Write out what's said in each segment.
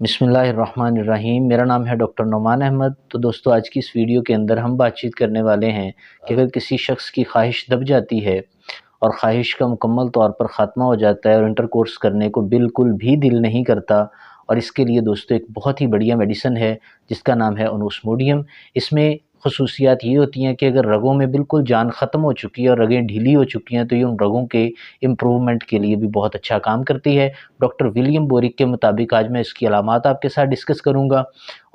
बिस्मिल्लाहिर्रहमानिर्रहीम। मेरा नाम है डॉक्टर नुमान अहमद। तो दोस्तों, आज की इस वीडियो के अंदर हम बातचीत करने वाले हैं कि अगर किसी शख्स की ख्वाहिश दब जाती है और ख्वाहिश का मुकम्मल तौर पर ख़ात्मा हो जाता है और इंटरकोर्स करने को बिल्कुल भी दिल नहीं करता, और इसके लिए दोस्तों एक बहुत ही बढ़िया मेडिसिन है जिसका नाम है ओनोस्मोडियम। इसमें ख़ुसूसियात ये होती हैं कि अगर रगों में बिल्कुल जान ख़त्म हो चुकी है और रगें ढीली हो चुकी हैं तो ये उन रगों के इम्प्रूवमेंट के लिए भी बहुत अच्छा काम करती है। डॉक्टर विलियम बोरिक के मुताबिक आज मैं इसकी अलामात आपके साथ डिस्कस करूँगा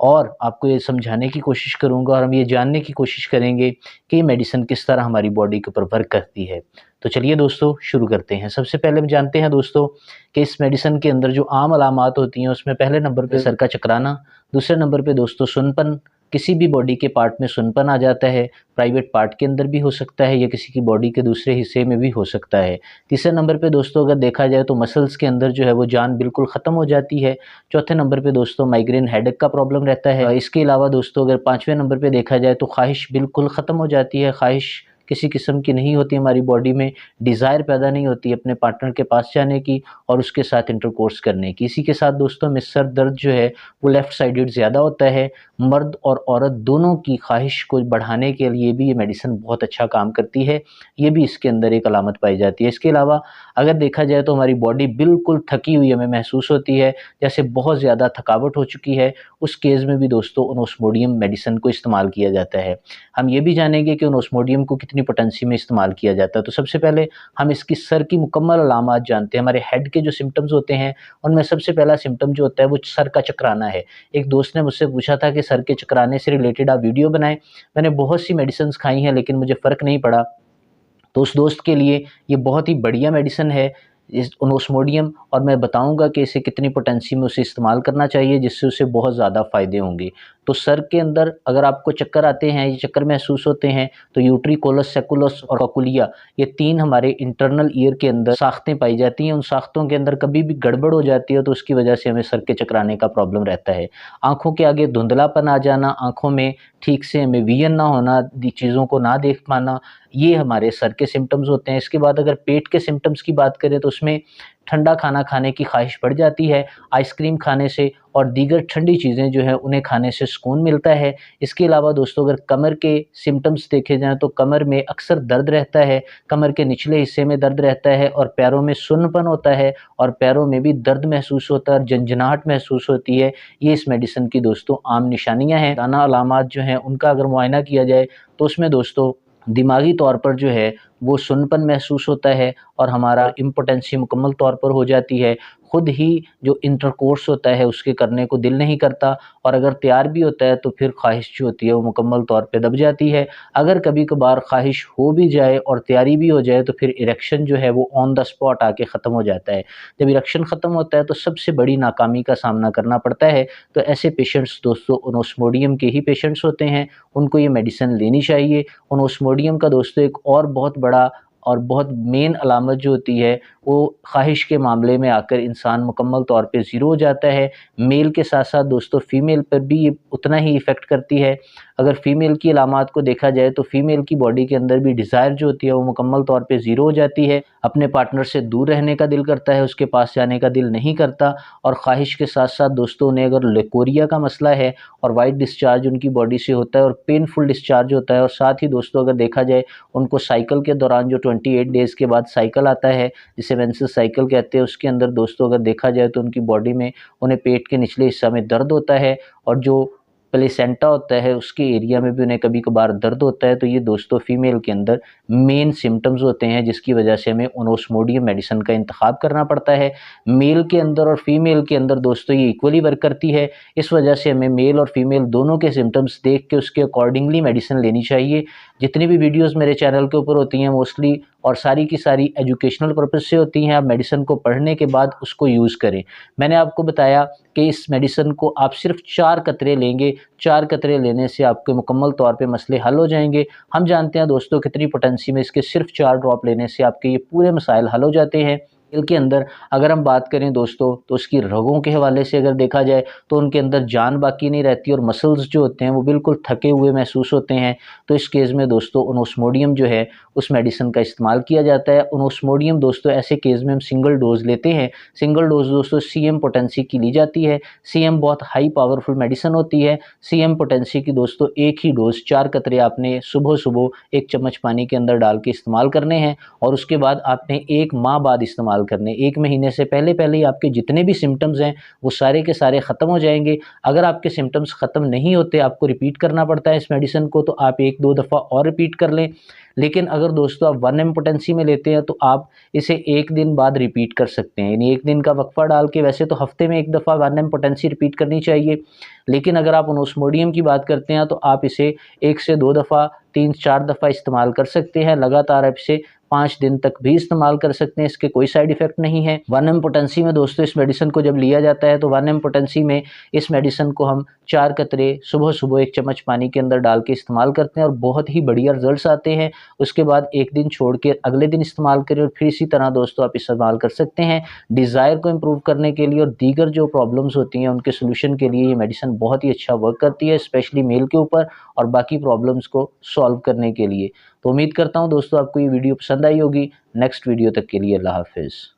और आपको ये समझाने की कोशिश करूँगा और हम ये जानने की कोशिश करेंगे कि ये मेडिसिन किस तरह हमारी बॉडी के ऊपर वर्क करती है। तो चलिए दोस्तों, शुरू करते हैं। सबसे पहले हम जानते हैं दोस्तों कि इस मेडिसिन के अंदर जो आम अलामात होती हैं उसमें पहले नंबर पे सर का चकराना, दूसरे नंबर पे दोस्तों सुनपन, किसी भी बॉडी के पार्ट में सुनपन आ जाता है, प्राइवेट पार्ट के अंदर भी हो सकता है या किसी की बॉडी के दूसरे हिस्से में भी हो सकता है। तीसरे नंबर पे दोस्तों अगर देखा जाए तो मसल्स के अंदर जो है वो जान बिल्कुल ख़त्म हो जाती है। चौथे नंबर पे दोस्तों माइग्रेन हेडेक का प्रॉब्लम रहता है। इसके अलावा दोस्तों अगर पाँचवें नंबर पे देखा जाए तो ख्वाहिश बिल्कुल ख़त्म हो जाती है। ख्वाहिश किसी किस्म की नहीं होती हमारी बॉडी में, डिज़ायर पैदा नहीं होती अपने पार्टनर के पास जाने की और उसके साथ इंटरकोर्स करने की। इसी के साथ दोस्तों में सर दर्द जो है वो लेफ़्ट साइडेड ज़्यादा होता है। मर्द और औरत दोनों की ख्वाहिश को बढ़ाने के लिए भी ये मेडिसिन बहुत अच्छा काम करती है। ये भी इसके अंदर एक अलामत पाई जाती है। इसके अलावा अगर देखा जाए तो हमारी बॉडी बिल्कुल थकी हुई हमें महसूस होती है, जैसे बहुत ज़्यादा थकावट हो चुकी है, उस केस में भी दोस्तों ओनोस्मोडियम मेडिसिन को इस्तेमाल किया जाता है। हम ये भी जानेंगे कि ओनोस्मोडियम को कितनी पोटेंसी में इस्तेमाल किया जाता है। तो सबसे पहले हम इसकी सर की मुकम्मल अलामात जानते हैं। हमारे हेड के जो सिम्पटम्स होते हैं उनमें सबसे पहला सिम्पटम जो होता है वो सर का चकराना है। एक दोस्त ने मुझसे पूछा था कि सर के चकराने से रिलेटेड आप वीडियो बनाएं। मैंने बहुत सी मेडिसिन खाई हैं लेकिन मुझे फ़र्क नहीं पड़ा। तो उस दोस्त के लिए ये बहुत ही बढ़िया मेडिसिन है इस ओनोस्मोडियम, और मैं बताऊंगा कि इसे कितनी पोटेंसी में उसे इस्तेमाल करना चाहिए जिससे उसे बहुत ज़्यादा फ़ायदे होंगे। तो सर के अंदर अगर आपको चक्कर आते हैं, ये चक्कर महसूस होते हैं, तो यूट्रिकोलस, सेकुलस और कॉकुलिया, ये तीन हमारे इंटरनल ईयर के अंदर साख्तें पाई जाती हैं। उन साख्तों के अंदर कभी भी गड़बड़ हो जाती है तो उसकी वजह से हमें सर के चकराने का प्रॉब्लम रहता है। आँखों के आगे धुंधलापन आ जाना, आँखों में ठीक से हमें विजन ना होना, चीज़ों को ना देख पाना, ये हमारे सर के सिम्पटम्स होते हैं। इसके बाद अगर पेट के सिम्पटम्स की बात करें तो उसमें ठंडा खाना खाने की ख्वाहिश बढ़ जाती है। आइसक्रीम खाने से और दीगर ठंडी चीज़ें जो हैं उन्हें खाने से सुकून मिलता है। इसके अलावा दोस्तों अगर कमर के सिम्पटम्स देखे जाएँ तो कमर में अक्सर दर्द रहता है, कमर के निचले हिस्से में दर्द रहता है और पैरों में सुन्नपन होता है और पैरों में भी दर्द महसूस होता है और झंझनाहट महसूस होती है। ये इस मेडिसिन की दोस्तों आम निशानियाँ हैं। दाना अलामात जो हैं उनका अगर मुआयना किया जाए तो उसमें दोस्तों दिमागी तौर पर जो है वो सुन्नपन महसूस होता है और हमारा इम्पोटेंसी मुकम्मल तौर पर हो जाती है। खुद ही जो इंटरकोर्स होता है उसके करने को दिल नहीं करता और अगर तैयार भी होता है तो फिर ख्वाहिश जो होती है वो मुकम्मल तौर पे दब जाती है। अगर कभी कभार ख्वाहिश हो भी जाए और तैयारी भी हो जाए तो फिर इरेक्शन जो है वो ऑन द स्पॉट आके ख़त्म हो जाता है। जब इरेक्शन ख़त्म होता है तो सबसे बड़ी नाकामी का सामना करना पड़ता है। तो ऐसे पेशेंट्स दोस्तों ओनोस्मोडियम के ही पेशेंट्स होते हैं, उनको ये मेडिसिन लेनी चाहिए। ओनोस्मोडियम का दोस्तों एक और बहुत बड़ा और बहुत मेन अलामत जो होती है वो ख्वाहिश के मामले में आकर इंसान मुकम्मल तौर पे ज़ीरो हो जाता है। मेल के साथ साथ दोस्तों फ़ीमेल पर भी ये उतना ही इफ़ेक्ट करती है। अगर फ़ीमेल की अलामात को देखा जाए तो फ़ीमेल की बॉडी के अंदर भी डिज़ायर जो होती है वो मुकम्मल तौर पे ज़ीरो हो जाती है। अपने पार्टनर से दूर रहने का दिल करता है, उसके पास जाने का दिल नहीं करता। और ख्वाहिश के साथ साथ दोस्तों उन्हें अगर लेकोरिया का मसला है और वाइट डिस्चार्ज उनकी बॉडी से होता है और पेनफुल डिस्चार्ज होता है, और साथ ही दोस्तों अगर देखा जाए उनको साइकिल के दौरान जो 28 डेज़ के बाद साइकिल आता है जिसे मेंसेस साइकिल कहते हैं, उसके अंदर दोस्तों अगर देखा जाए तो उनकी बॉडी में उन्हें पेट के निचले हिस्सा में दर्द होता है और जो प्लेसेंटा होता है उसके एरिया में भी उन्हें कभी कभार दर्द होता है। तो ये दोस्तों फीमेल के अंदर मेन सिम्टम्स होते हैं जिसकी वजह से हमें ओनोस्मोडियम मेडिसिन का इंतखाब करना पड़ता है। मेल के अंदर और फीमेल के अंदर दोस्तों ये इक्वली वर्क करती है। इस वजह से हमें मेल और फीमेल दोनों के सिम्टम्स देख के उसके अकॉर्डिंगली मेडिसिन लेनी चाहिए। जितनी भी वीडियोज़ मेरे चैनल के ऊपर होती हैं मोस्टली और सारी की सारी एजुकेशनल पर्पज़ से होती हैं। आप मेडिसिन को पढ़ने के बाद उसको यूज़ करें। मैंने आपको बताया कि इस मेडिसिन को आप सिर्फ 4 कतरे लेंगे, 4 कतरे लेने से आपके मुकम्मल तौर पे मसले हल हो जाएंगे। हम जानते हैं दोस्तों कितनी पोटेंसी में इसके सिर्फ 4 ड्रॉप लेने से आपके ये पूरे मसाइल हल हो जाते हैं। मेल के अंदर अगर हम बात करें दोस्तों, तो उसकी रगों के हवाले से अगर देखा जाए तो उनके अंदर जान बाकी नहीं रहती और मसल्स जो होते हैं वो बिल्कुल थके हुए महसूस होते हैं। तो इस केस में दोस्तों ओनोस्मोडियम जो है उस मेडिसिन का इस्तेमाल किया जाता है। ओनोस्मोडियम दोस्तों ऐसे केस में हम सिंगल डोज लेते हैं। सिंगल डोज दोस्तों सीएम पोटेंसी की ली जाती है। सीएम बहुत हाई पावरफुल मेडिसिन होती है। सीएम पोटेंसी की दोस्तों एक ही डोज 4 कतरे आपने सुबह सुबह 1 चम्मच पानी के अंदर डाल के इस्तेमाल करने हैं और उसके बाद आपने 1 माह बाद इस्तेमाल करने। 1 महीने से पहले पहले ही आपके जितने भी सिम्टम्स हैं वो सारे के सारे ख़त्म हो जाएंगे। अगर आपके सिम्टम्स ख़त्म नहीं होते, आपको रिपीट करना पड़ता है इस मेडिसिन को, तो आप 1-2 दफ़ा और रिपीट कर लें। लेकिन अगर दोस्तों आप 1 एम पोटेंसी में लेते हैं तो आप इसे 1 दिन बाद रिपीट कर सकते हैं, यानी 1 दिन का वक्फा डाल के। वैसे तो हफ्ते में 1 दफ़ा 1 एम पोटेंसी रिपीट करनी चाहिए, लेकिन अगर आप ओनोस्मोडियम की बात करते हैं तो आप इसे 1 से 2 दफ़ा 3-4 दफ़ा इस्तेमाल कर सकते हैं। लगातार आप इसे 5 दिन तक भी इस्तेमाल कर सकते हैं, इसके कोई साइड इफ़ेक्ट नहीं है। 1 एम पोटेंसी में दोस्तों इस मेडिसिन को जब लिया जाता है तो 1 एम पोटेंसी में इस मेडिसिन को हम 4 कतरे सुबह-सुबह 1 चम्मच पानी के अंदर डाल के इस्तेमाल करते हैं और बहुत ही बढ़िया रिज़ल्ट्स आते हैं। उसके बाद 1 दिन छोड़ के अगले दिन इस्तेमाल करें और फिर इसी तरह दोस्तों आप इस्तेमाल कर सकते हैं। डिज़ायर को इम्प्रूव करने के लिए और दीगर जो प्रॉब्लम्स होती हैं उनके सॉल्यूशन के लिए ये मेडिसिन बहुत ही अच्छा वर्क करती है, स्पेशली मेल के ऊपर और बाकी प्रॉब्लम्स को सॉल्व करने के लिए। तो उम्मीद करता हूँ दोस्तों आपको ये वीडियो पसंद आई होगी। नेक्स्ट वीडियो तक के लिए अल्लाह हाफ़िज़।